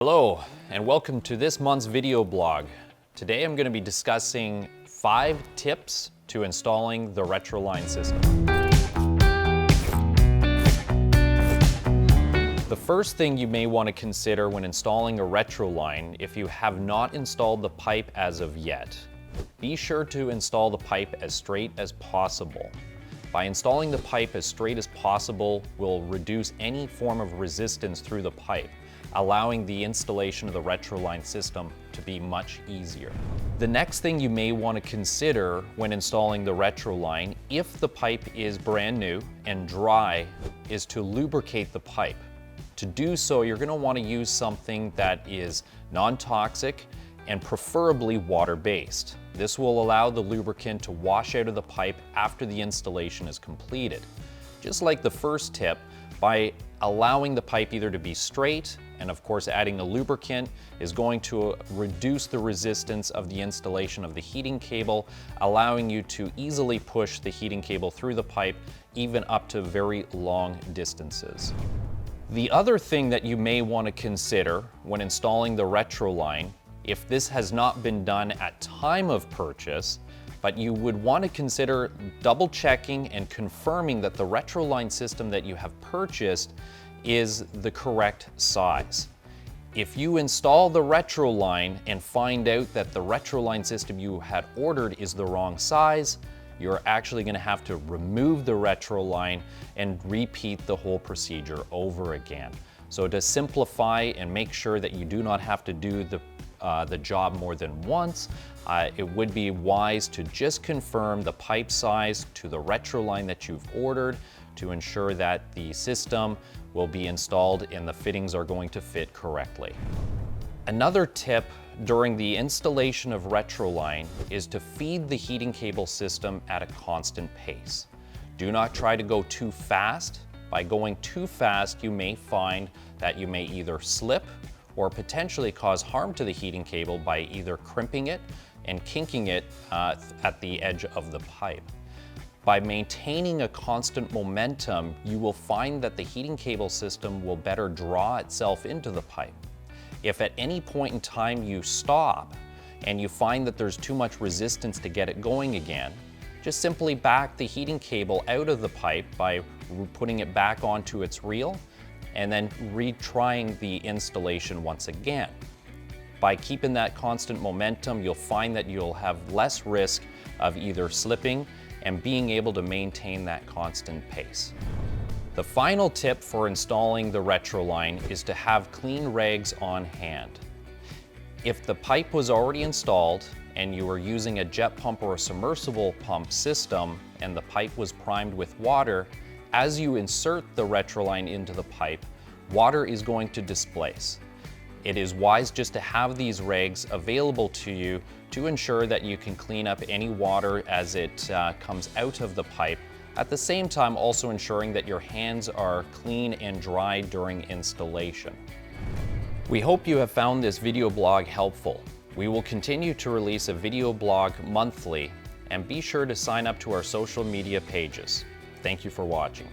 Hello, and welcome to this month's video blog. Today I'm going to be discussing 5 tips to installing the Retroline system. The first thing you may want to consider when installing a Retroline, if you have not installed the pipe as of yet, be sure to install the pipe as straight as possible. By installing the pipe as straight as possible will reduce any form of resistance through the pipe, allowing the installation of the Retroline system to be much easier. The next thing you may want to consider when installing the Retroline, if the pipe is brand new and dry, is to lubricate the pipe. To do so, you're going to want to use something that is non-toxic and preferably water-based. This will allow the lubricant to wash out of the pipe after the installation is completed. Just like the first tip, by allowing the pipe either to be straight, and of course adding the lubricant is going to reduce the resistance of the installation of the heating cable, allowing you to easily push the heating cable through the pipe even up to very long distances. The other thing that you may want to consider when installing the Retroline, if this has not been done at time of purchase, but you would want to consider double checking and confirming that the Retroline system that you have purchased is the correct size. If you install the Retroline and find out that the Retroline system you had ordered is the wrong size, you're actually going to have to remove the Retroline and repeat the whole procedure over again. So to simplify and make sure that you do not have to do the job more than once, it would be wise to just confirm the pipe size to the Retroline that you've ordered to ensure that the system will be installed and the fittings are going to fit correctly. Another tip during the installation of Retroline is to feed the heating cable system at a constant pace. Do not try to go too fast. By going too fast, you may find that you may either slip or potentially cause harm to the heating cable by either crimping it and kinking it at the edge of the pipe. By maintaining a constant momentum, you will find that the heating cable system will better draw itself into the pipe. If at any point in time you stop and you find that there's too much resistance to get it going again, just simply back the heating cable out of the pipe by putting it back onto its reel and then retrying the installation once again. By keeping that constant momentum, you'll find that you'll have less risk of either slipping and being able to maintain that constant pace. The final tip for installing the Retroline is to have clean rags on hand. If the pipe was already installed and you were using a jet pump or a submersible pump system and the pipe was primed with water, as you insert the Retroline into the pipe, water is going to displace. It is wise just to have these rags available to you to ensure that you can clean up any water as it comes out of the pipe, at the same time also ensuring that your hands are clean and dry during installation. We hope you have found this video blog helpful. We will continue to release a video blog monthly, and be sure to sign up to our social media pages. Thank you for watching.